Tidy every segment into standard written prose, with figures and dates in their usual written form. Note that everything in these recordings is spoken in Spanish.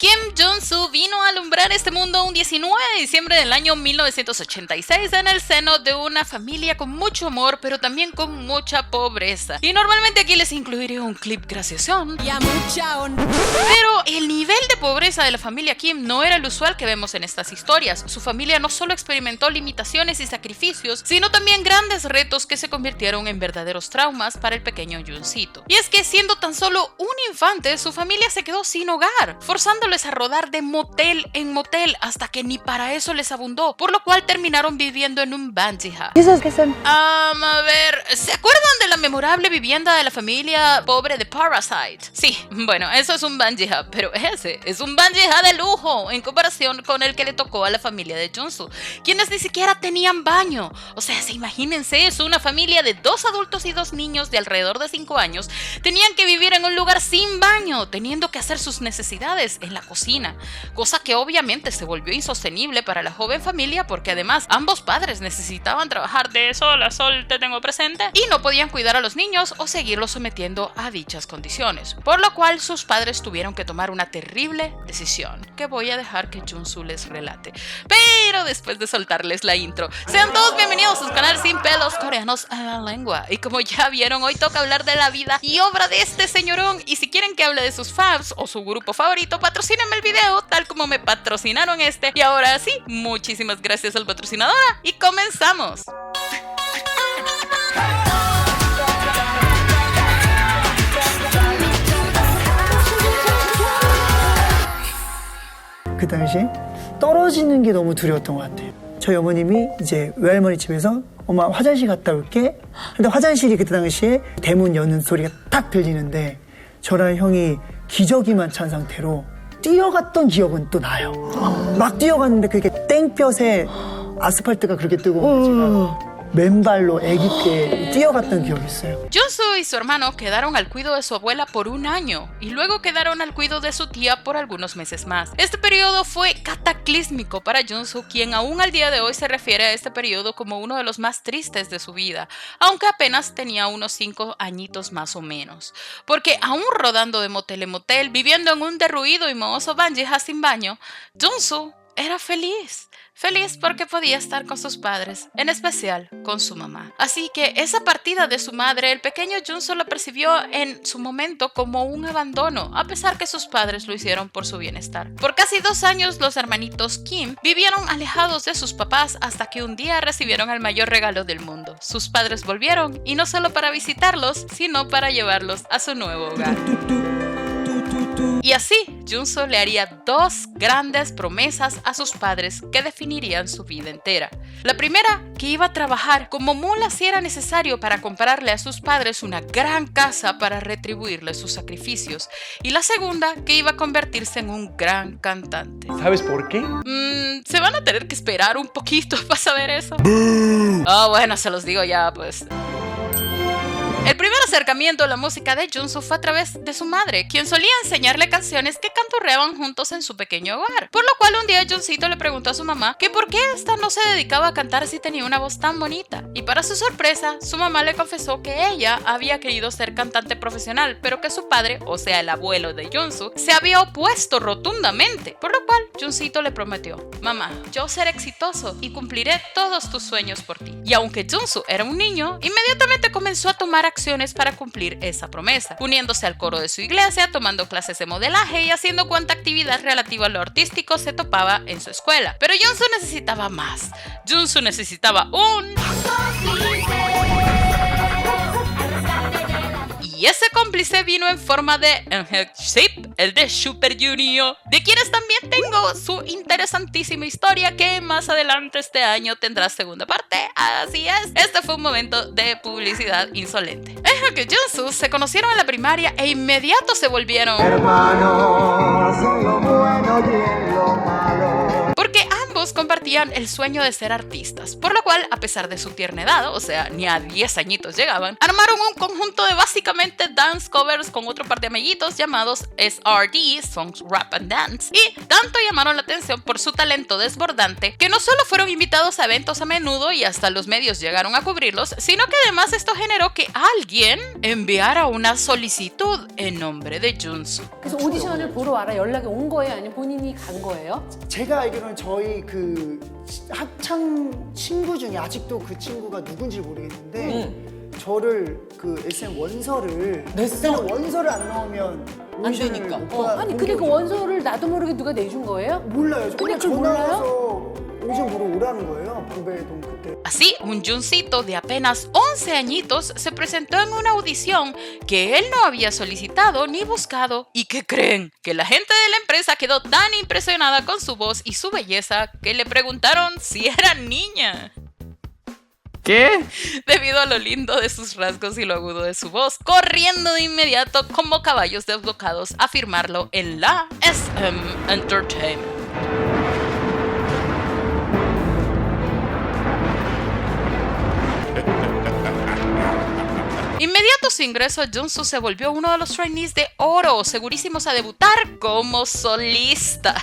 Kim Jong-soo vino a alumbrar este mundo un 19 de diciembre del año 1986 en el seno de una familia con mucho amor, pero también con mucha pobreza. Y normalmente aquí les incluiré un clip graciosón. Pero el nivel de pobreza de la familia Kim no era el usual que vemos en estas historias. Su familia no solo experimentó limitaciones y sacrificios, sino también grandes retos que se convirtieron en verdaderos traumas para el pequeño Juncito. Y es que siendo tan solo un infante, su familia se quedó sin hogar, forzándoles a rodar de motel en motel hasta que ni para eso les abundó, por lo cual terminaron viviendo en un bungee hut. A ver, ¿se acuerdan de la memorable vivienda de la familia pobre de Parasite? Sí, bueno, eso es un bungee hut, pero ese es un bungee hut de lujo en comparación con el que le tocó a la familia de Jung-soo, quienes ni siquiera tenían baño. O sea, imagínense eso, una familia de 2 adultos y 2 niños de alrededor de 5 años tenían que vivir en un lugar sin baño, teniendo que hacer sus necesidades en la cocina, cosa que obviamente se volvió insostenible para la joven familia porque además ambos padres necesitaban trabajar de sol a sol, te tengo presente, y no podían cuidar a los niños o seguirlos sometiendo a dichas condiciones, por lo cual sus padres tuvieron que tomar una terrible decisión que voy a dejar que Jung-soo les relate. Pero después de soltarles la intro, sean todos bienvenidos a su canal Sin Pelos Coreanos en la Lengua, y como ya vieron, hoy toca hablar de la vida y obra de este señorón, y si quieren que hable de sus fans o su grupo favorito, patrocínenme el video tal como me patrocinaron este. Y ahora sí, muchísimas gracias al patrocinador y comenzamos. 그 당시에 떨어지는 게 너무 두려웠던 것 같아요. 저희 어머님이 이제 외할머니 집에서 엄마 화장실 갔다 올게. 근데 화장실이 그때 당시에 대문 여는 소리가 딱 들리는데 저랑 형이 기저귀만 찬 상태로 뛰어갔던 기억은 또 나요. 막 뛰어갔는데 그게 땡볕에 아스팔트가 그렇게 뜨거워 제가 맨발로 아기 때 뛰어갔던 기억이 있어요. Jung-soo y su hermano quedaron al cuidado de su abuela por un año y luego quedaron al cuidado de su tía por algunos meses más. Este periodo fue cataclísmico para Jung-soo, quien aún al día de hoy se refiere a este periodo como uno de los más tristes de su vida, aunque apenas tenía unos 5 añitos más o menos. Porque aún rodando de motel en motel, viviendo en un derruido y mohoso bungee hut sin baño, Jung-soo era feliz. Feliz porque podía estar con sus padres, en especial con su mamá. Así que esa partida de su madre, el pequeño Jung-soo lo percibió en su momento como un abandono, a pesar que sus padres lo hicieron por su bienestar. Por casi 2 años, los hermanitos Kim vivieron alejados de sus papás hasta que un día recibieron el mayor regalo del mundo. Sus padres volvieron, y no solo para visitarlos, sino para llevarlos a su nuevo hogar. Y así, Jung-soo le haría 2 grandes promesas a sus padres que definirían su vida entera. La primera, que iba a trabajar como mula si era necesario para comprarle a sus padres una gran casa para retribuirle sus sacrificios. Y la segunda, que iba a convertirse en un gran cantante. ¿Sabes por qué? Se van a tener que esperar un poquito para saber eso. Bueno, se los digo ya, pues. El primer acercamiento a la música de Jung-soo fue a través de su madre, quien solía enseñarle canciones que canturreaban juntos en su pequeño hogar. Por lo cual un día Jungcito le preguntó a su mamá que por qué esta no se dedicaba a cantar si tenía una voz tan bonita. Y para su sorpresa, su mamá le confesó que ella había querido ser cantante profesional, pero que su padre, o sea el abuelo de Jung-soo, se había opuesto rotundamente. Por lo cual Jungcito le prometió: mamá, yo seré exitoso y cumpliré todos tus sueños por ti. Y aunque Jung-soo era un niño, inmediatamente comenzó a tomar acciones para cumplir esa promesa, uniéndose al coro de su iglesia, tomando clases de modelaje y haciendo cuanta actividad relativa a lo artístico se topaba en su escuela. Pero Jung-soo necesitaba más. Jung-soo necesitaba un... Y ese cómplice vino en forma de Shape, el de Super Junior, de quienes también tengo su interesantísima historia que más adelante este año tendrá segunda parte. Así es, este fue un momento de publicidad insolente. Que Jung-soo se conocieron en la primaria e inmediato se volvieron hermanos, en lo bueno y en lo malo. Porque ambos compartían vivían el sueño de ser artistas, por lo cual, a pesar de su tierna edad, o sea, ni a 10 añitos llegaban, armaron un conjunto de básicamente dance covers con otro par de amiguitos llamados SRD, Songs Rap and Dance, y tanto llamaron la atención por su talento desbordante que no solo fueron invitados a eventos a menudo y hasta los medios llegaron a cubrirlos, sino que además esto generó que alguien enviara una solicitud en nombre de Junsu. 그래서 오디션을 보러 와라 연락이 온 거예요? 아니면 본인이 간 거예요? 제가 알기로는 저희 그 학창 친구 중에 아직도 그 친구가 누군지 모르겠는데 저를 그 SM 원서를 원서를 안 넣으면 안 되니까. 아니 근데 그 원서를 나도 모르게 누가 내준 거예요? 몰라요. 근데 그냥 그걸 전화 몰라요? 와서 오디션 보러 오라는 거예요. 방배동 그때. Así, un Juncito de apenas 11 añitos se presentó en una audición que él no había solicitado ni buscado. ¿Y qué creen? Que la gente de la empresa quedó tan impresionada con su voz y su belleza que le preguntaron si era niña. ¿Qué? Debido a lo lindo de sus rasgos y lo agudo de su voz, corriendo de inmediato como caballos desbocados a firmarlo en la SM Entertainment. Inmediato su ingreso, Junsu se volvió uno de los trainees de oro, segurísimos a debutar como solista.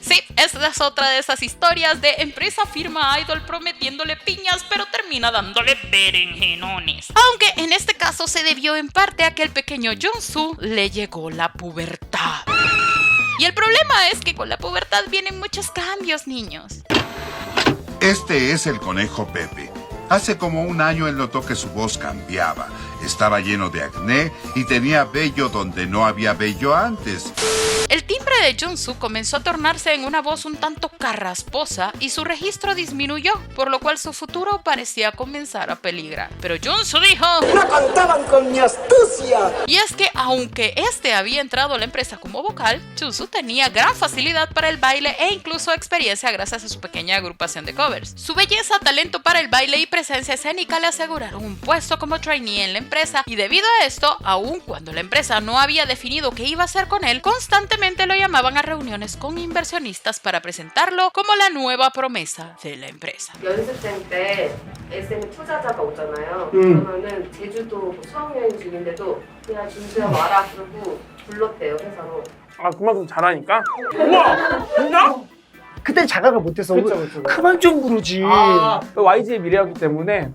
Sí, esta es otra de esas historias de empresa firma idol prometiéndole piñas, pero termina dándole berenjenones. Aunque en este caso se debió en parte a que el pequeño Junsu le llegó la pubertad. Y el problema es que con la pubertad vienen muchos cambios, niños. Este es el conejo Pepe. Hace como un año él notó que su voz cambiaba. Estaba lleno de acné y tenía vello donde no había vello antes. El timbre de Junsu comenzó a tornarse en una voz un tanto carrasposa y su registro disminuyó, por lo cual su futuro parecía comenzar a peligrar. Pero Junsu dijo: ¡No contaban con mi astucia! Y es que aunque este había entrado a la empresa como vocal, Junsu tenía gran facilidad para el baile e incluso experiencia gracias a su pequeña agrupación de covers. Su belleza, talento para el baile y presencia escénica le aseguraron un puesto como trainee en la empresa, y debido a esto, aun cuando la empresa no había definido qué iba a hacer con él, constantemente lo llamaban a reuniones con inversionistas para presentarlo como la nueva promesa de la empresa. 연습생 때 SM 투자자가 오잖아요. 그러면은 제주도 수학여행 중인데도 그냥 준수야 와라 그러고 불렀대요 회사로. 아 그만큼 잘하니까? 우와! 진짜? 그때 자각을 못해서 그쵸. 그만 좀 부르지. YG의 미래였기 때문에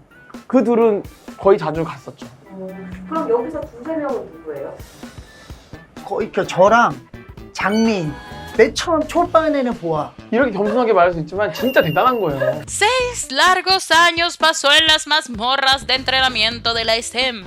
그 둘은 거의 자주 갔었죠. 그럼 여기서 두세 명은 누구예요? 거의 저랑 장민, 맨 처음 초반에는 보아. 이렇게 겸손하게 말할 수 있지만 진짜 대단한 거예요. 6 largos años pasó en las mazmorras de entrenamiento de la SM.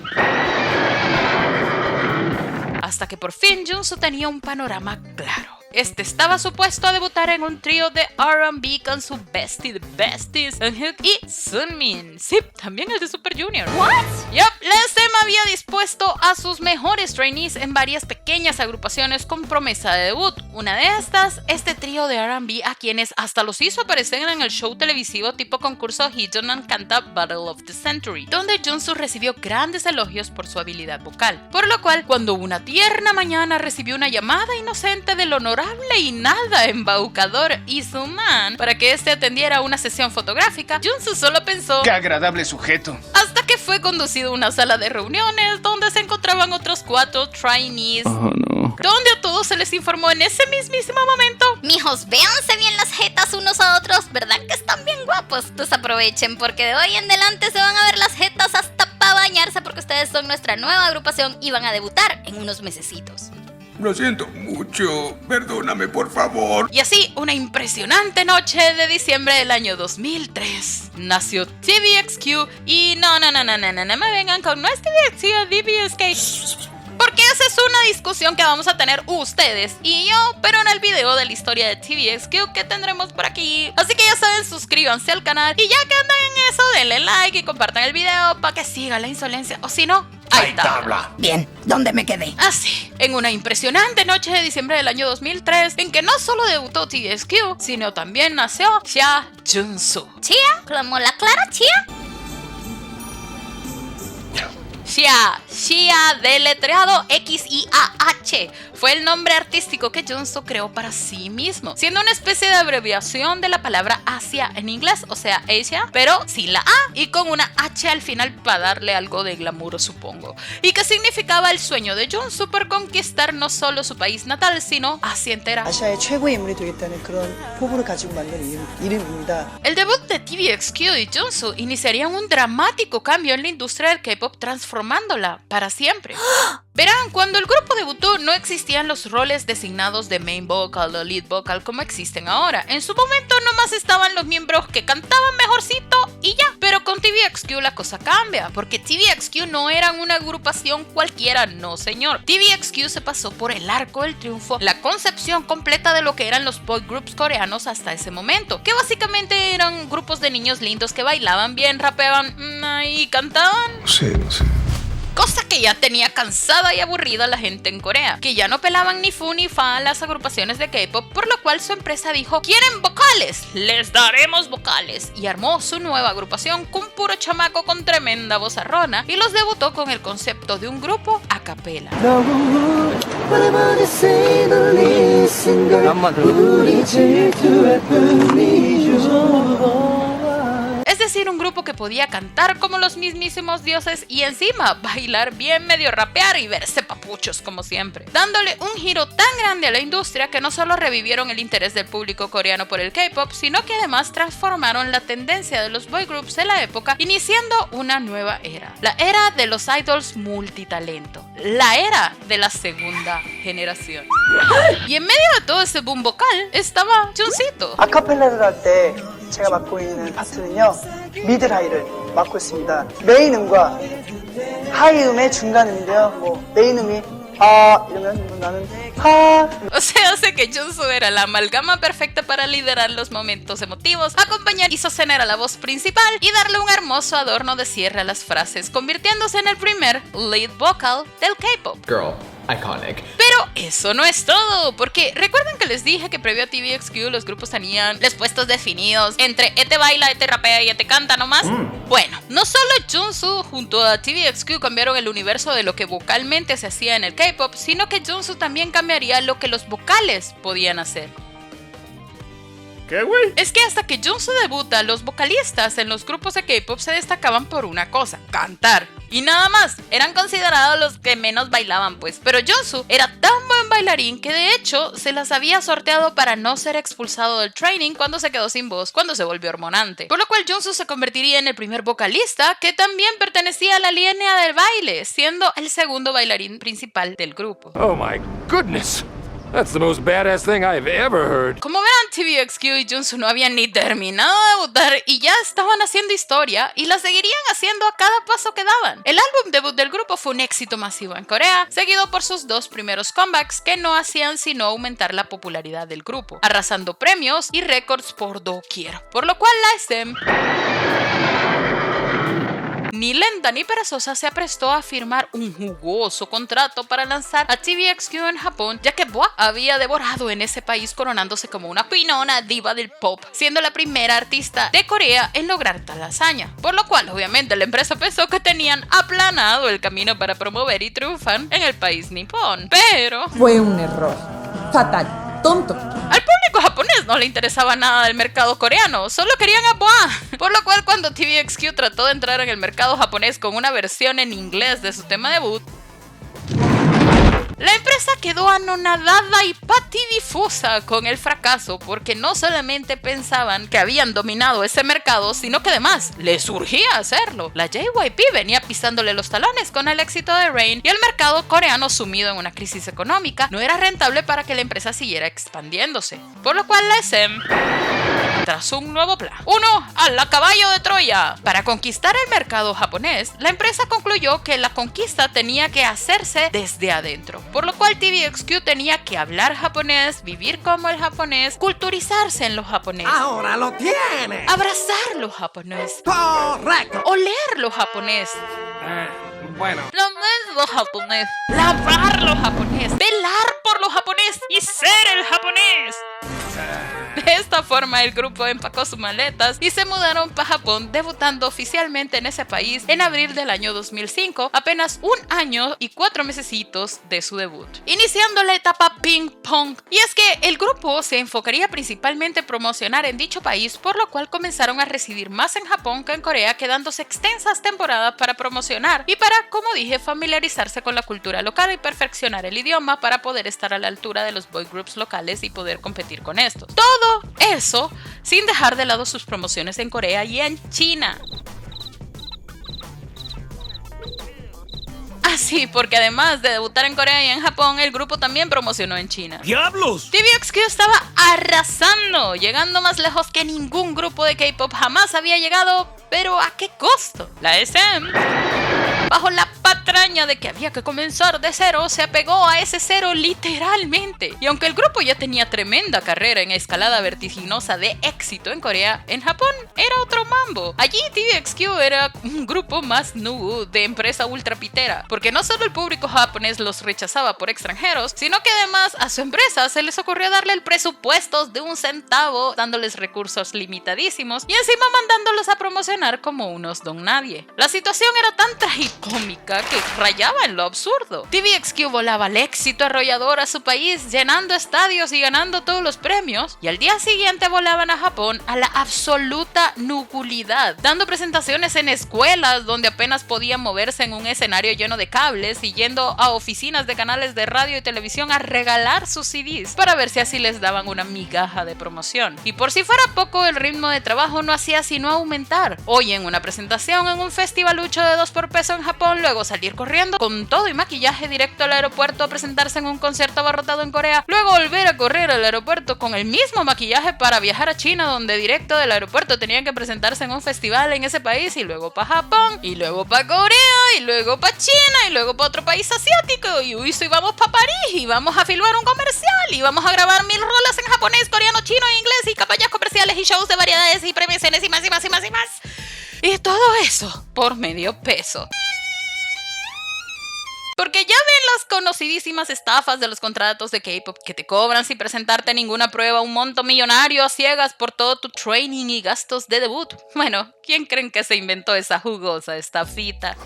Hasta que por fin Junsu tenía un panorama claro. Este estaba supuesto a debutar en un trío de R&B con su bestie de besties, Eunhook y Sunmin. Sí, también el de Super Junior. ¿What? Yup, la SM había dispuesto a sus mejores trainees en varias pequeñas agrupaciones con promesa de debut. Una de estas, este trío de R&B a quienes hasta los hizo aparecer en el show televisivo tipo concurso Hijonan Kanta Battle of the Century, donde Junsu recibió grandes elogios por su habilidad vocal. Por lo cual, cuando una tierna mañana recibió una llamada inocente del honorable y nada embaucador Izuman para que este atendiera una sesión fotográfica, Junsu solo pensó: ¡qué agradable sujeto! Hasta que fue conducido a una sala de reuniones donde se encontraban otros 4 trainees, donde a todos se les informó en ese mismísimo momento: mijos, véanse bien las jetas unos a otros, ¿verdad que están bien guapos? Pues aprovechen, porque de hoy en adelante se van a ver las jetas hasta para bañarse, porque ustedes son nuestra nueva agrupación y van a debutar en unos mesecitos. Lo siento mucho, perdóname por favor. Y así, una impresionante noche de diciembre del año 2003, nació TVXQ. Y no me vengan con no es TVXQ, DBSK, porque esa es una discusión que vamos a tener ustedes y yo, pero en el video de la historia de TVXQ que tendremos por aquí. Así que ya saben, suscríbanse al canal y ya que andan en eso, denle like y compartan el video para que siga la insolencia, o si no, ahí tabla. Bien, ¿dónde me quedé? Así, en una impresionante noche de diciembre del año 2003, en que no solo debutó TVXQ, sino también nació Chia Junsu. ¿Chía? ¿Como la clara chía? Xia, deletreado X-I-A-H, fue el nombre artístico que Junsu creó para sí mismo, siendo una especie de abreviación de la palabra Asia en inglés, o sea, Asia, pero sin la A y con una H al final para darle algo de glamour, supongo. Y que significaba el sueño de Junsu por conquistar no solo su país natal, sino Asia entera. 아시아의 최고의 인물이 되겠다는 그런 포부를 가지고 만든 이름입니다. El debut de TVXQ y Junsu iniciarían un dramático cambio en la industria del K-pop, transformándola para siempre. Verán, cuando el grupo debutó no existían los roles designados de main vocal o lead vocal como existen ahora. En su momento nomás estaban los miembros que cantaban mejorcito y ya. Pero con TVXQ la cosa cambia, porque TVXQ no eran una agrupación cualquiera, no señor. TVXQ se pasó por el arco del triunfo, la concepción completa de lo que eran los boy groups coreanos hasta ese momento, que básicamente eran grupos de niños lindos que bailaban bien, rapeaban y cantaban. No sé. Cosa que ya tenía cansada y aburrida a la gente en Corea, que ya no pelaban ni fu ni fa a las agrupaciones de K-pop, por lo cual su empresa dijo: ¿quieren vocales? Les daremos vocales. Y armó su nueva agrupación con puro chamaco con tremenda vozarrona y los debutó con el concepto de un grupo a capela. Es decir, un grupo que podía cantar como los mismísimos dioses y encima bailar bien, medio rapear y verse papuchos como siempre, dándole un giro tan grande a la industria que no solo revivieron el interés del público coreano por el K-pop, sino que además transformaron la tendencia de los boy groups de la época, iniciando una nueva era, la era de los idols multitalento, la era de la segunda generación. Y en medio de todo ese boom vocal estaba Junsito. 아카펠라를 할 때 제가 맡고 있는 파트는요, 미들 하이를 맡고 있습니다. 메인 음과 하이 음의 중간 음인데요. 뭐 메인 음이 아 이러면 나는 하. O sea, hace que Junsu era la amalgama perfecta para liderar los momentos emotivos, acompañar y sostener a la voz principal y darle un hermoso adorno de cierre a las frases, convirtiéndose en el primer lead vocal del K-pop. Girl, iconic. Pero eso no es todo, porque recuerden que les dije que previo a TVXQ los grupos tenían los puestos definidos entre este baila, este rapea y este canta nomás. Bueno, no solo Junsu junto a TVXQ cambiaron el universo de lo que vocalmente se hacía en el K-pop, sino que Junsu también cambiaría lo que los vocales podían hacer. ¿Qué, güey? Es que hasta que Junsu debuta, los vocalistas en los grupos de K-pop se destacaban por una cosa: cantar. Y nada más, eran considerados los que menos bailaban pues. Pero Junsu era tan buen bailarín que de hecho se las había sorteado para no ser expulsado del training cuando se quedó sin voz, cuando se volvió hormonante. Por lo cual Junsu se convertiría en el primer vocalista que también pertenecía a la línea del baile, siendo el segundo bailarín principal del grupo. Oh my goodness. That's the most badass thing I've ever heard. Como verán, TVXQ y Junsu no habían ni terminado de debutar y ya estaban haciendo historia y la seguirían haciendo a cada paso que daban. El álbum debut del grupo fue un éxito masivo en Corea, seguido por sus dos primeros comebacks que no hacían sino aumentar la popularidad del grupo, arrasando premios y récords por doquier, por lo cual la SM ni lenta ni perezosa se aprestó a firmar un jugoso contrato para lanzar a TVXQ en Japón, ya que Boa había devorado en ese país coronándose como una pinona diva del pop, siendo la primera artista de Corea en lograr tal hazaña, por lo cual obviamente la empresa pensó que tenían aplanado el camino para promover y triunfar en el país nipón, pero Fue un error. Fatal. Tonto. al público japonés no le interesaba nada del mercado coreano, solo querían a Boa. Por lo cual cuando TVXQ trató de entrar en el mercado japonés con una versión en inglés de su tema debut, la empresa quedó anonadada y patidifusa con el fracaso, porque no solamente pensaban que habían dominado ese mercado, sino que además les urgía hacerlo. La JYP venía pisándole los talones con el éxito de Rain y el mercado coreano, sumido en una crisis económica, no era rentable para que la empresa siguiera expandiéndose. Por lo cual la SM trazó un nuevo plan. Uno, a la caballo de Troya. Para conquistar el mercado japonés, la empresa concluyó que la conquista tenía que hacerse desde adentro, por lo cual TVXQ tenía que hablar japonés, vivir como el japonés, culturizarse en lo japonés. Ahora lo tiene. Abrazar lo japonés. Correcto. Oler lo japonés. Bueno. Lamer lo japonés. Lavar lo japonés. Velar por lo japonés y ser el japonés. De esta esta forma el grupo empacó sus maletas y se mudaron para Japón, debutando oficialmente en ese país en abril del año 2005, apenas 1 año y 4 mesecitos de su debut, iniciando la etapa ping pong. Y es que el grupo se enfocaría principalmente en promocionar en dicho país, por lo cual comenzaron a residir más en Japón que en Corea, quedándose extensas temporadas para promocionar y para, como dije, familiarizarse con la cultura local y perfeccionar el idioma para poder estar a la altura de los boy groups locales y poder competir con estos. Todo eso sin dejar de lado sus promociones en Corea y en China. Sí, porque además de debutar en Corea y en Japón, el grupo también promocionó en China. ¡Diablos! TVXQ estaba arrasando, llegando más lejos que ningún grupo de K-pop jamás había llegado, pero ¿a qué costo? La SM, bajo la patraña de que había que comenzar de cero, se apegó a ese cero literalmente. Y aunque el grupo ya tenía tremenda carrera en escalada vertiginosa de éxito en Corea, en Japón era otro mambo. Allí TVXQ era un grupo más nuevo de empresa ultrapitera, porque no solo el público japonés los rechazaba por extranjeros, sino que además a su empresa se les ocurrió darle el presupuesto de 1 centavo, dándoles recursos limitadísimos y encima mandándolos a promocionar como unos don nadie. La situación era tan tragicómica que rayaba en lo absurdo. TVXQ volaba al éxito arrollador a su país, llenando estadios y ganando todos los premios, y al día siguiente volaban a Japón a la absoluta nubulidad, dando presentaciones en escuelas donde apenas podían moverse en un escenario lleno de cables y yendo a oficinas de canales de radio y televisión a regalar sus CDs para ver si así les daban una migaja de promoción. Y por si fuera poco, el ritmo de trabajo no hacía sino aumentar. Hoy en una presentación en un festivalucho de 2 por peso en Japón, luego salir corriendo con todo y maquillaje directo al aeropuerto a presentarse en un concierto abarrotado en Corea, luego volver a correr al aeropuerto con el mismo maquillaje para viajar a China, donde directo del aeropuerto tenían que presentarse en un festival en ese país, y luego para Japón, y luego para Corea, y luego para China, y luego para otro país asiático, y vamos para París, y vamos a filmar un comercial, y vamos a grabar 1000 rolas en japonés, coreano, chino e inglés, y campañas comerciales y shows de variedades y premiaciones y más y más y más y más. Y todo eso por medio peso. Porque ya ven las conocidísimas estafas de los contratos de K-pop que te cobran sin presentarte ninguna prueba un monto millonario a ciegas por todo tu training y gastos de debut. Bueno, ¿quién creen que se inventó esa jugosa estafita?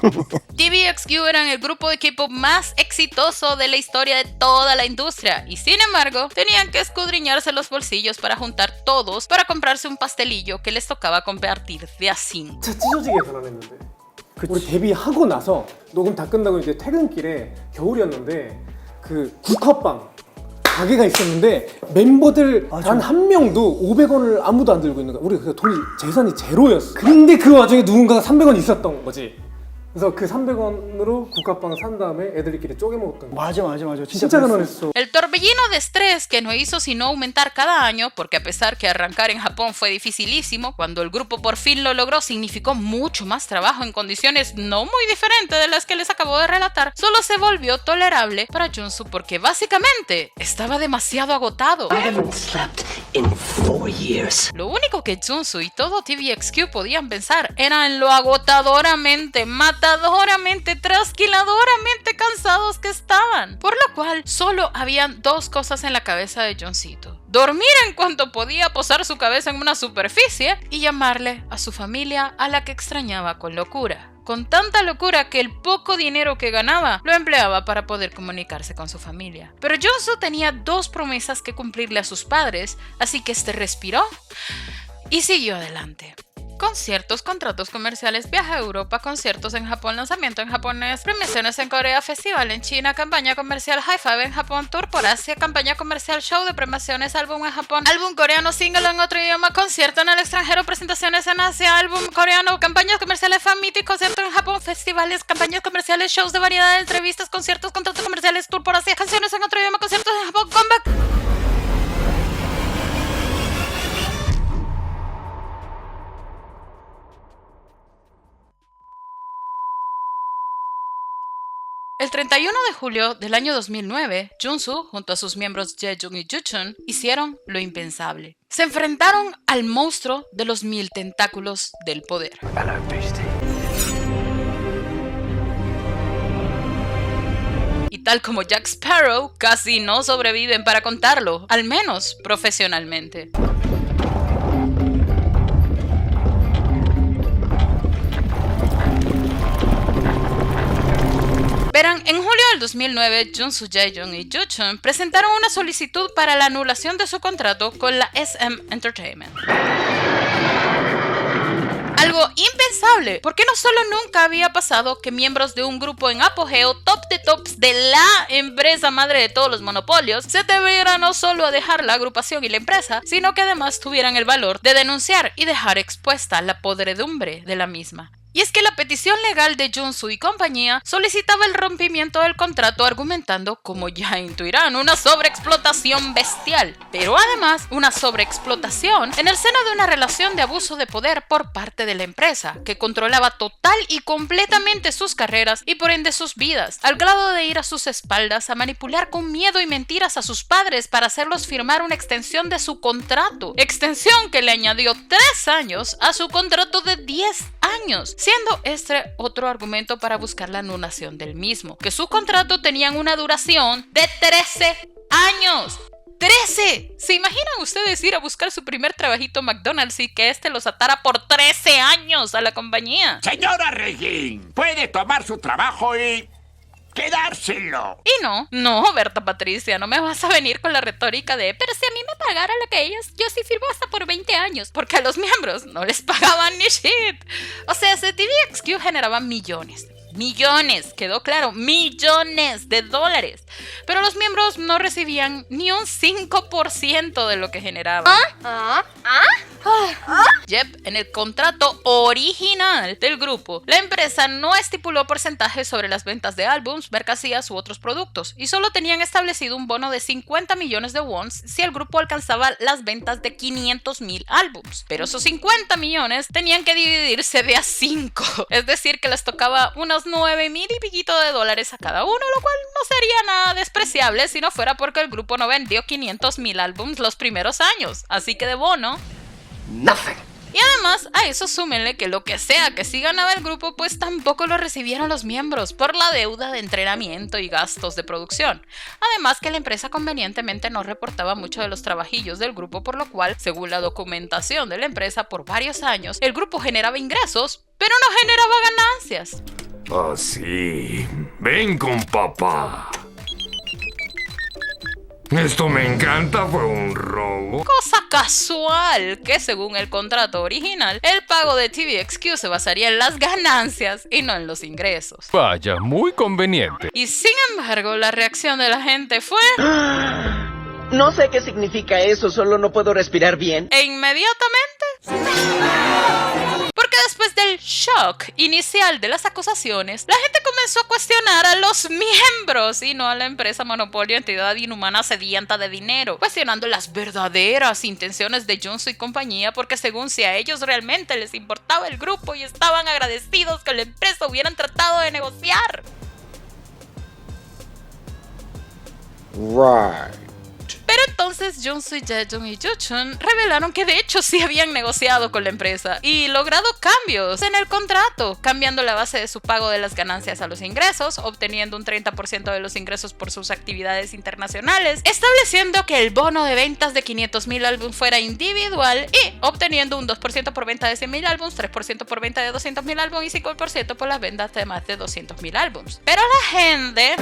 TVXQ eran el grupo de K-pop más exitoso de la historia de toda la industria, y sin embargo tenían que escudriñarse los bolsillos para juntar todos para comprarse un pastelillo que les tocaba compartir de a 5. 진짜 찢어지게 변환했는데. 우리 데뷔하고 나서 녹음 다 끝나고 이제 퇴근길에 겨울이었는데 그 국화빵 가게가 있었는데 멤버들 단 한 명도 500원을 아무도 안 들고 있는 거야. 우리 그 돈이 재산이 제로였어. 근데 그 와중에 누군가가 300원 있었던 거지. 그래서 그 300원으로 국화빵 산 다음에 애들끼리 쪼개 먹었던 거. 맞아. 진짜 가난했어. El torbellino de estrés que no hizo sino aumentar cada año, porque a pesar que arrancar en Japón fue dificilísimo, cuando el grupo por fin lo logró significó mucho más trabajo en condiciones no muy diferentes de las que les acabo de relatar, solo se volvió tolerable para Junsu porque básicamente estaba demasiado agotado. Lo único que Junsu y todo TVXQ podían pensar era en lo agotadoramente, matadoramente, trasquiladoramente cansados que estaban, por lo cual solo habían 2 cosas en la cabeza de Johncito: dormir en cuanto podía posar su cabeza en una superficie y llamarle a su familia, a la que extrañaba con locura. Con tanta locura que el poco dinero que ganaba lo empleaba para poder comunicarse con su familia. Pero Junsu tenía 2 promesas que cumplirle a sus padres, así que respiró y siguió adelante. Conciertos, contratos comerciales, viaje a Europa, conciertos en Japón, lanzamiento en japonés, premiaciones en Corea, festival en China, campaña comercial, high five en Japón, tour por Asia, campaña comercial, show de premiaciones, álbum en Japón, álbum coreano, single en otro idioma, concierto en el extranjero, presentaciones en Asia, álbum coreano, campañas comerciales, fan meeting, concierto en Japón, festivales, campañas comerciales, shows de variedad, entrevistas, conciertos, contratos comerciales, tour por Asia, canciones en otro idioma, conciertos en Japón, comeback. El 31 de julio del año 2009, Junsu, junto a sus miembros Jaejung y Juchun, hicieron lo impensable. Se enfrentaron al monstruo de los 1000 tentáculos del poder. Y tal como Jack Sparrow, casi no sobreviven para contarlo, al menos profesionalmente. Verán, en julio del 2009, Junsu, Jaehyung y Yuchun presentaron una solicitud para la anulación de su contrato con la SM Entertainment. Algo impensable, porque no solo nunca había pasado que miembros de un grupo en apogeo, top de tops de la empresa madre de todos los monopolios, se atrevieran no solo a dejar la agrupación y la empresa, sino que además tuvieran el valor de denunciar y dejar expuesta la podredumbre de la misma. Y es que la petición legal de Junsu y compañía solicitaba el rompimiento del contrato argumentando, como ya intuirán, una sobreexplotación bestial, pero además una sobreexplotación en el seno de una relación de abuso de poder por parte de la empresa, que controlaba total y completamente sus carreras y por ende sus vidas, al grado de ir a sus espaldas a manipular con miedo y mentiras a sus padres para hacerlos firmar una extensión de su contrato, extensión que le añadió 3 años a su contrato de 10 años, siendo este otro argumento para buscar la anulación del mismo, que su contrato tenían una duración de 13 años. ¡13! ¿Se imaginan ustedes ir a buscar su primer trabajito McDonald's y que este los atara por 13 años a la compañía? Señora Regine, puede tomar su trabajo y quedárselo. Y no, Berta Patricia, no me vas a venir con la retórica de pero si a mí me pagaran lo que ellos, yo sí firmo hasta por 20 años, porque a los miembros no les pagaban ni shit. O sea, TVXQ generaba millones, quedó claro, millones de dólares, pero los miembros no recibían ni un 5% de lo que generaban. Yep, en el contrato original del grupo, la empresa no estipuló porcentajes sobre las ventas de álbums, mercancías u otros productos, y solo tenían establecido un bono de 50 millones de wons si el grupo alcanzaba las ventas de 500,000 álbums. Pero esos 50 millones tenían que dividirse de a 5, es decir, que les tocaba unos 9,000 y piquito de dólares a cada uno, lo cual no sería nada despreciable si no fuera porque el grupo no vendió 500,000 álbums los primeros años, así que de bono Nothing. y además a eso súmenle que lo que sea que sí ganaba el grupo pues tampoco lo recibieron los miembros por la deuda de entrenamiento y gastos de producción. Además que la empresa convenientemente no reportaba mucho de los trabajillos del grupo, por lo cual, según la documentación de la empresa, por varios años el grupo generaba ingresos pero no generaba ganancias. Oh, sí. Ven con papá. Esto me encanta, fue un robo. Cosa casual que según el contrato original, el pago de TVXQ se basaría en las ganancias y no en los ingresos. Vaya, muy conveniente. Y sin embargo, la reacción de la gente fue... No sé qué significa eso, solo no puedo respirar bien. E inmediatamente... Porque después del shock inicial de las acusaciones, la gente comenzó a cuestionar a los miembros y no a la empresa monopolio, entidad inhumana sedienta de dinero, cuestionando las verdaderas intenciones de Junsu y compañía, porque según si a ellos realmente les importaba el grupo y estaban agradecidos que la empresa hubieran tratado de negociar. Right. Pero entonces Junsu, Jaehyung y Yuchun revelaron que de hecho sí habían negociado con la empresa y logrado cambios en el contrato, cambiando la base de su pago de las ganancias a los ingresos, obteniendo un 30% de los ingresos por sus actividades internacionales, estableciendo que el bono de ventas de 500,000 álbumes fuera individual y obteniendo un 2% por venta de 100,000 álbumes, 3% por venta de 200,000 álbumes y 5% por las ventas de más de 200,000 álbumes. Pero la gente...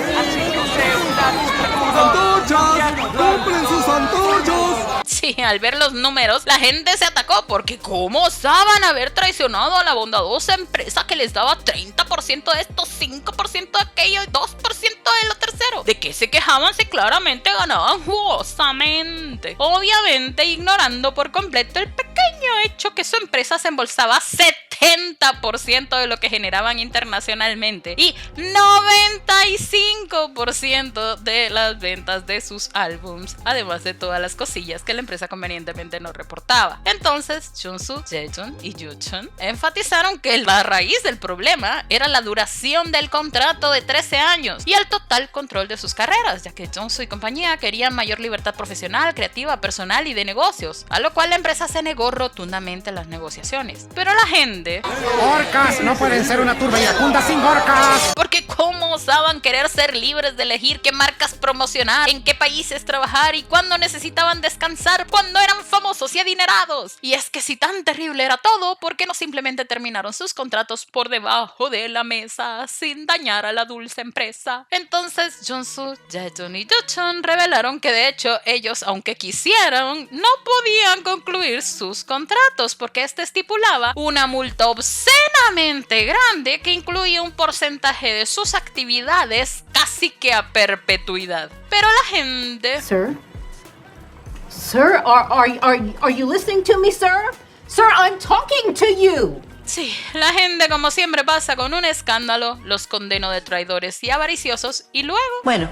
sus antorchos! Sí, al ver los números, la gente se atacó porque ¿cómo osaban haber traicionado a la bondadosa empresa que les daba 30% de esto, 5% de aquello y 2% de lo tercero? ¿De qué se quejaban si claramente ganaban jugosamente? Obviamente ignorando por completo el pequeño hecho que su empresa se embolsaba 70% de lo que generaban internacionalmente y 95% de las ventas de sus álbums, además de todas las cosillas que la empresa convenientemente no reportaba. Entonces, Junsu, Jaehyung y Yuchun enfatizaron que la raíz del problema era la duración del contrato de 13 años y el total control de sus carreras, ya que Junsu y compañía querían mayor libertad profesional, creativa, personal y de negocios, a lo cual la empresa se negó rotundamente a las negociaciones. Pero la gente gente. Orcas no pueden ser una turba iracunda sin orcas. Porque cómo osaban querer ser libres de elegir qué marcas promocionar, en qué países trabajar y cuándo necesitaban descansar cuando eran famosos y adinerados. Y es que si tan terrible era todo, ¿por qué no simplemente terminaron sus contratos por debajo de la mesa sin dañar a la dulce empresa? Entonces Junsu, Jaehyun y Yuchun revelaron que de hecho ellos, aunque quisieran, no podían concluir sus contratos porque este estipulaba una multa obscenamente grande que incluía un porcentaje de sus actividades casi que a perpetuidad. Pero la gente... Sir, are you listening to me, sir? Sir, I'm talking to you. Sí, la gente, como siempre pasa con un escándalo, los condenó de traidores y avariciosos y luego... Bueno,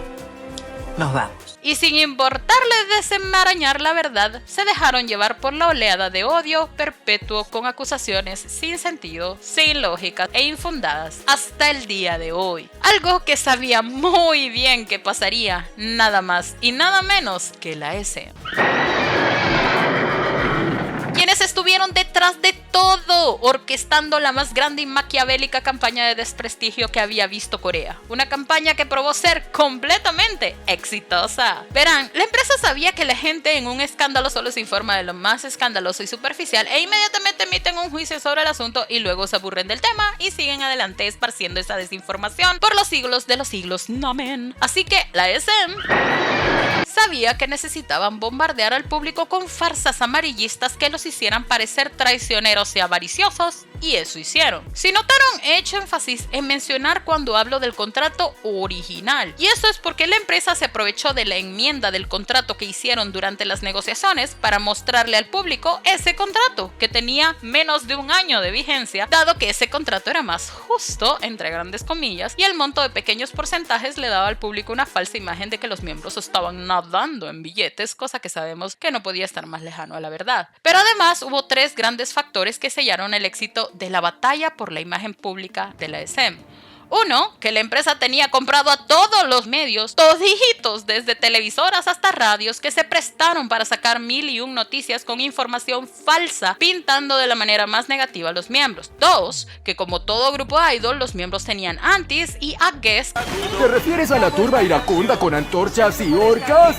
nos vamos. Y sin importarles desenmarañar la verdad, se dejaron llevar por la oleada de odio perpetuo con acusaciones sin sentido, sin lógica e infundadas hasta el día de hoy. Algo que sabía muy bien que pasaría, nada más y nada menos que la SM. Quienes estuvieron detrás de todo, orquestando la más grande y maquiavélica campaña de desprestigio que había visto Corea. Una campaña que probó ser completamente exitosa. Verán, la empresa sabía que la gente en un escándalo solo se informa de lo más escandaloso y superficial e inmediatamente emiten un juicio sobre el asunto y luego se aburren del tema y siguen adelante esparciendo esa desinformación por los siglos de los siglos. Amén. Así que la SM sabía que necesitaban bombardear al público con farsas amarillistas que los hicieran parecer traicioneros y avariciosos, y eso hicieron. Si notaron, he hecho énfasis en mencionar cuando hablo del contrato original, y eso es porque la empresa se aprovechó de la enmienda del contrato que hicieron durante las negociaciones para mostrarle al público ese contrato, que tenía menos de un año de vigencia, dado que ese contrato era más justo, entre grandes comillas, y el monto de pequeños porcentajes le daba al público una falsa imagen de que los miembros estaban nadando en billetes, cosa que sabemos que no podía estar más lejano a la verdad. Pero además hubo tres grandes factores que sellaron el éxito de la batalla por la imagen pública de la SM. Uno, que la empresa tenía comprado a todos los medios, toditos, desde televisoras hasta radios, que se prestaron para sacar 1001 noticias con información falsa, pintando de la manera más negativa a los miembros. Dos, que como todo grupo idol, los miembros tenían antis y agues. ¿Te refieres a la turba iracunda con antorchas y orcas?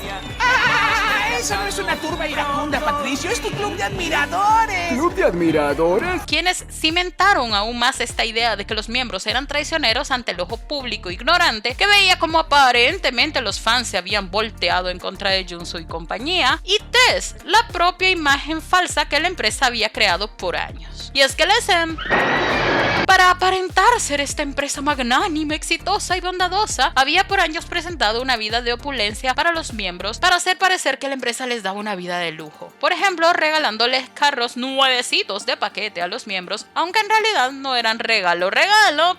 Eso no es una turba iracunda, Patricio, es tu club de admiradores. ¿Club de admiradores? Quienes cimentaron aún más esta idea de que los miembros eran traicioneros ante el ojo público ignorante, que veía como aparentemente los fans se habían volteado en contra de Junsu y compañía. Y tres, la propia imagen falsa que la empresa había creado por años. Y es que la SM, para aparentar ser esta empresa magnánima, exitosa y bondadosa, había por años presentado una vida de opulencia para los miembros para hacer parecer que la empresa les daba una vida de lujo. Por ejemplo, regalándoles carros nuevecitos de paquete a los miembros, aunque en realidad no eran regalo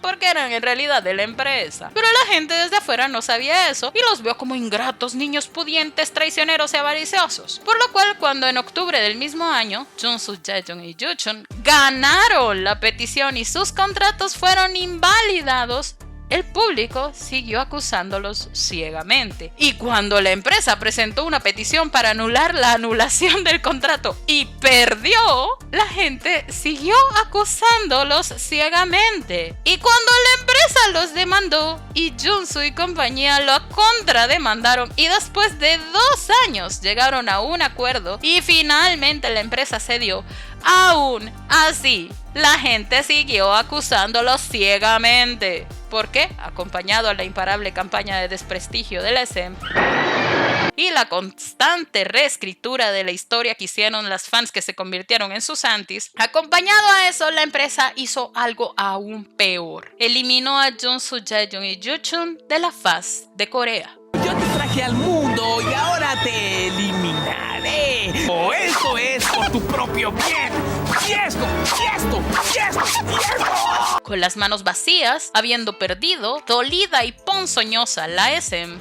porque eran en realidad de la empresa. Pero la gente desde afuera no sabía eso y los vio como ingratos niños pudientes, traicioneros y avariciosos. Por lo cual, cuando en octubre del mismo año, Junsu, Jaehyun y Yuchun ganaron la petición y sus contratos fueron invalidados, el público siguió acusándolos ciegamente. Y cuando la empresa presentó una petición para anular la anulación del contrato y perdió, la gente siguió acusándolos ciegamente. Y cuando la empresa los demandó y Junsu y compañía lo contrademandaron y después de 2 años llegaron a un acuerdo y finalmente la empresa cedió, aún así la gente siguió acusándolos ciegamente. ¿Por qué? Acompañado a la imparable campaña de desprestigio de la SM y la constante reescritura de la historia que hicieron las fans que se convirtieron en sus antis, acompañado a eso, la empresa hizo algo aún peor. Eliminó a Junsu, Jaehyun y Yuchun de la faz de Corea. Yo te traje al mundo y ahora te eliminaré. O esto es por tu propio bien. Y esto. Con las manos vacías, habiendo perdido, dolida y ponzoñosa la SM,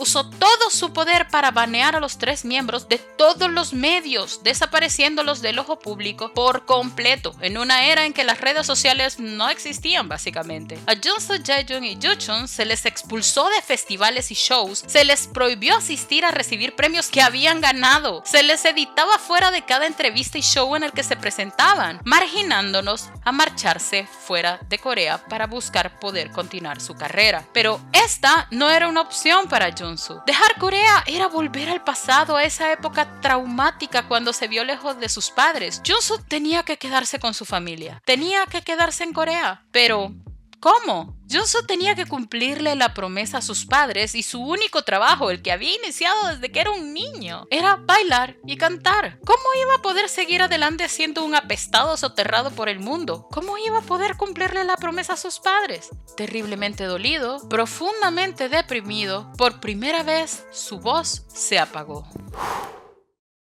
usó todo su poder para banear a los 3 miembros de todos los medios, desapareciéndolos del ojo público por completo, en una era en que las redes sociales no existían básicamente. A Junsu, Jaehyun y Yuchun se les expulsó de festivales y shows, se les prohibió asistir a recibir premios que habían ganado, se les editaba fuera de cada entrevista y show en el que se presentaban, marginándonos a marcharse fuera de Corea para buscar poder continuar su carrera. Pero esta no era una opción para Junsu. Dejar Corea era volver al pasado, a esa época traumática cuando se vio lejos de sus padres. Junsu tenía que quedarse con su familia, tenía que quedarse en Corea. Pero ¿cómo? Junsu tenía que cumplirle la promesa a sus padres y su único trabajo, el que había iniciado desde que era un niño, era bailar y cantar. ¿Cómo iba a poder seguir adelante siendo un apestado soterrado por el mundo? ¿Cómo iba a poder cumplirle la promesa a sus padres? Terriblemente dolido, profundamente deprimido, por primera vez su voz se apagó.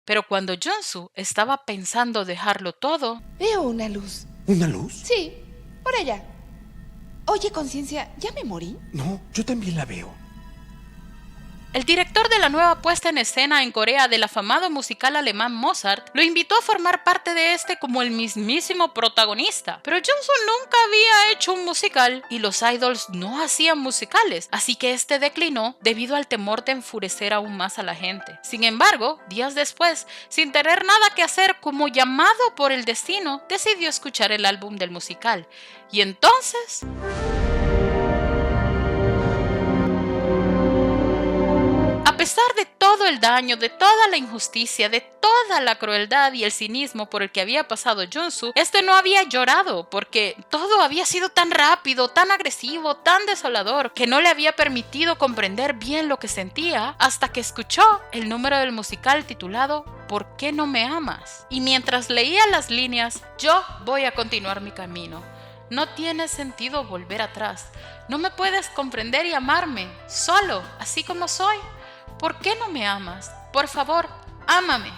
Pero cuando Junsu estaba pensando dejarlo todo, veo una luz. ¿Una luz? Sí, por allá. Oye, conciencia, ¿ya me morí? No, yo también la veo. el director de la nueva puesta en escena en Corea del afamado musical alemán Mozart lo invitó a formar parte de este como el mismísimo protagonista. Pero Junsu nunca había hecho un musical y los idols no hacían musicales, así que este declinó debido al temor de enfurecer aún más a la gente. Sin embargo, días después, sin tener nada que hacer, como llamado por el destino, decidió escuchar el álbum del musical. Y entonces... a pesar de todo el daño, de toda la injusticia, de toda la crueldad y el cinismo por el que había pasado Junsu, este no había llorado porque todo había sido tan rápido, tan agresivo, tan desolador, que no le había permitido comprender bien lo que sentía hasta que escuchó el número del musical titulado ¿Por qué no me amas? Y mientras leía las líneas, yo voy a continuar mi camino. No tiene sentido volver atrás. No me puedes comprender y amarme, solo, así como soy. ¿Por qué no me amas? Por favor, ámame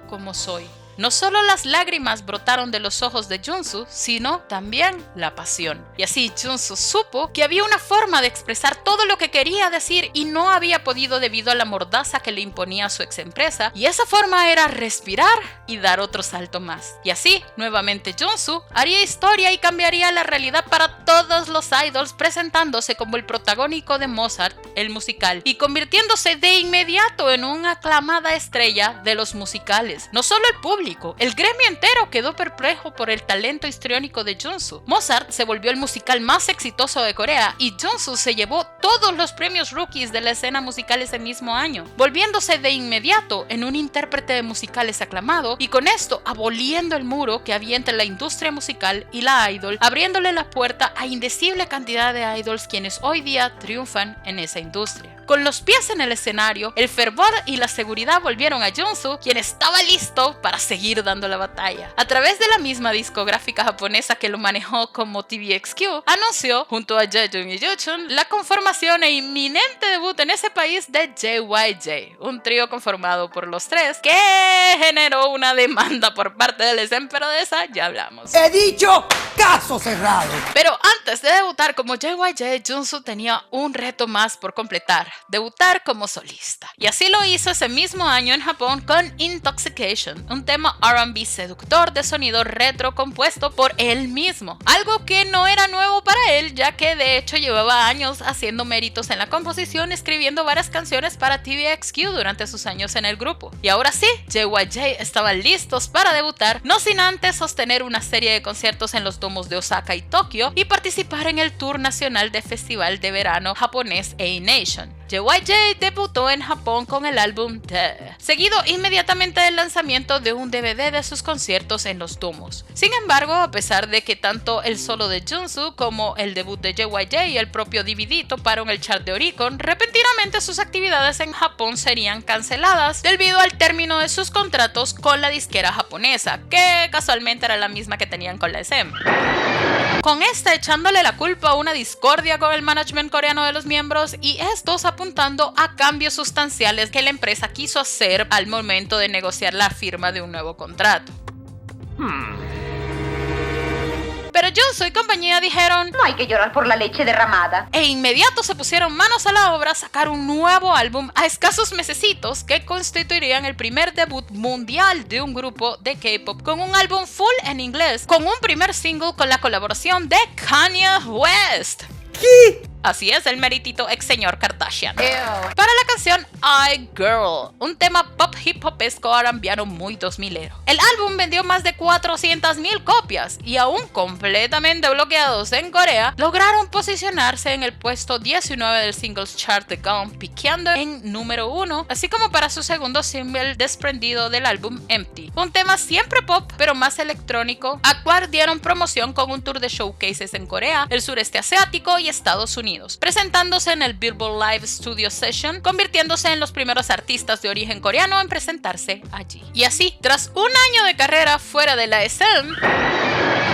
como soy. No solo las lágrimas brotaron de los ojos de Junsu, sino también la pasión. Y así Junsu supo que había una forma de expresar todo lo que quería decir y no había podido debido a la mordaza que le imponía su ex empresa, y esa forma era respirar y dar otro salto más. Y así, nuevamente Junsu haría historia y cambiaría la realidad para todos los idols, presentándose como el protagónico de Mozart, el musical, y convirtiéndose de inmediato en una aclamada estrella de los musicales. No solo el público, el gremio entero quedó perplejo por el talento histriónico de Junsu. Mozart se volvió el musical más exitoso de Corea y Junsu se llevó todos los premios rookies de la escena musical ese mismo año, volviéndose de inmediato en un intérprete de musicales aclamado y con esto aboliendo el muro que había entre la industria musical y la idol, abriéndole la puerta a indecible cantidad de idols quienes hoy día triunfan en esa industria. Con los pies en el escenario, el fervor y la seguridad volvieron a Junsu, quien estaba listo para seguir dando la batalla. A través de la misma discográfica japonesa que lo manejó como TVXQ, anunció, junto a Jaehyun y Yuchun, la conformación e inminente debut en ese país de JYJ, un trío conformado por los tres, que generó una demanda por parte del SM, pero de esa ya hablamos. ¡He dicho! ¡Caso cerrado! Pero antes de debutar como JYJ, Junsu tenía un reto más por completar: debutar como solista. Y así lo hizo ese mismo año en Japón con Intoxication, un tema R&B seductor de sonido retro compuesto por él mismo. Algo que no era nuevo para él, ya que de hecho llevaba años haciendo méritos en la composición, escribiendo varias canciones para TVXQ durante sus años en el grupo. Y ahora sí, JYJ estaban listos para debutar, no sin antes sostener una serie de conciertos en los domos de Osaka y Tokio y participar en el tour nacional de festival de verano japonés A-Nation. JYJ debutó en Japón con el álbum The, seguido inmediatamente del lanzamiento de un DVD de sus conciertos en los domos. Sin embargo, a pesar de que tanto el solo de Junsu como el debut de JYJ y el propio DVD toparon el chart de Oricon, repentinamente sus actividades en Japón serían canceladas debido al término de sus contratos con la disquera japonesa, que casualmente era la misma que tenían con la SM. Con esta echándole la culpa a una discordia con el management coreano de los miembros y estos apuntando a cambios sustanciales que la empresa quiso hacer al momento de negociar la firma de un nuevo contrato. Pero Pero Junsu y compañía dijeron: no hay que llorar por la leche derramada. E inmediato se pusieron manos a la obra a sacar un nuevo álbum a escasos mesecitos que constituirían el primer debut mundial de un grupo de K-pop, con un álbum full en inglés, con un primer single con la colaboración de Kanye West. ¿Qué? Así es, el meritito ex señor Kardashian. Para la canción iGirl, un tema pop hip hopesco arambiano muy 2000ero. El álbum vendió más de 400,000 copias y aún completamente bloqueados en Corea, lograron posicionarse en el puesto 19 del singles chart de Gaon, piqueando en número 1, así como para su segundo single desprendido del álbum Empty. Un tema siempre pop, pero más electrónico, al cual dieron promoción con un tour de showcases en Corea, el sureste asiático y Estados Unidos, presentándose en el Billboard Live Studio Session, convirtiéndose en los primeros artistas de origen coreano en presentarse allí. Y así, tras un año de carrera fuera de la SM,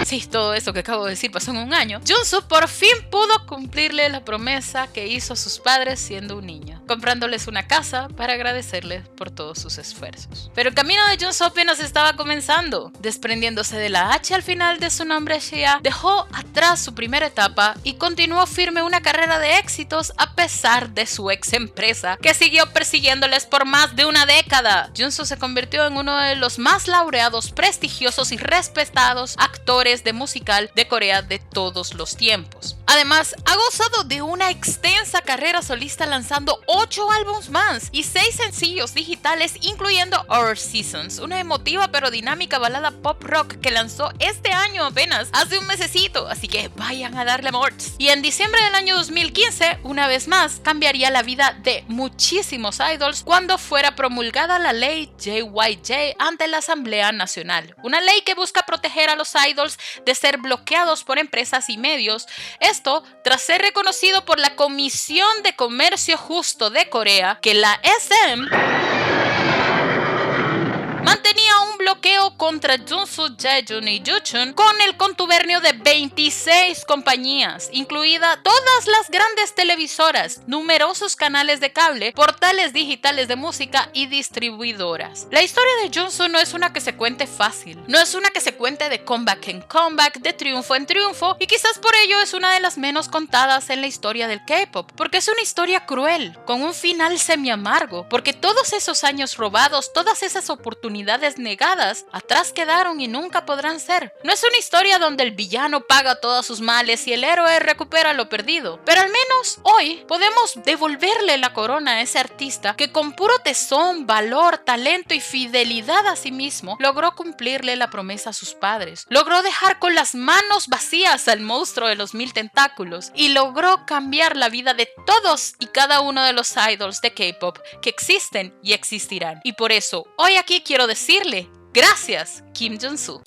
sí, todo eso que acabo de decir pasó en un año, Junsu por fin pudo cumplirle la promesa que hizo a sus padres siendo un niño, comprándoles una casa para agradecerles por todos sus esfuerzos. Pero el camino de Junsu apenas estaba comenzando. Desprendiéndose de la H al final de su nombre Shea, dejó atrás su primera etapa y continuó firme una carrera de éxitos a pesar de su ex empresa, que siguió persiguiéndoles por más de una década. Junsu se convirtió en uno de los más laureados, prestigiosos y respetados actores de musical de Corea de todos los tiempos. Además, ha gozado de una extensa carrera solista, lanzando 8 álbumes más y 6 sencillos digitales, incluyendo Our Seasons, una emotiva pero dinámica balada pop rock que lanzó este año apenas, hace un mesecito, así que vayan a darle amor. Y en diciembre del año 2015, una vez más, cambiaría la vida de muchísimos idols cuando fuera promulgada la ley JYJ ante la Asamblea Nacional, una ley que busca proteger a los idols de ser bloqueados por empresas y medios. Esto tras ser reconocido por la Comisión de Comercio Justo de Corea que la SM mantenía un bloqueo contra Junsu, Jaejoon y Joochun con el contubernio de 26 compañías, incluida todas las grandes televisoras, numerosos canales de cable, portales digitales de música y distribuidoras. La historia de Junsu no es una que se cuente fácil, no es una que se cuente de comeback en comeback, de triunfo en triunfo, y quizás por ello es una de las menos contadas en la historia del K-pop, porque es una historia cruel, con un final semi amargo, porque todos esos años robados, todas esas oportunidades negadas, atrás quedaron y nunca podrán ser. No es una historia donde el villano paga todos sus males y el héroe recupera lo perdido, pero al menos hoy podemos devolverle la corona a ese artista que con puro tesón, valor, talento y fidelidad a sí mismo logró cumplirle la promesa a sus padres, logró dejar con las manos vacías al monstruo de los 1000 tentáculos y logró cambiar la vida de todos y cada uno de los idols de K-pop que existen y existirán. Y por eso hoy aquí quiero decirle gracias, Kim Junsu.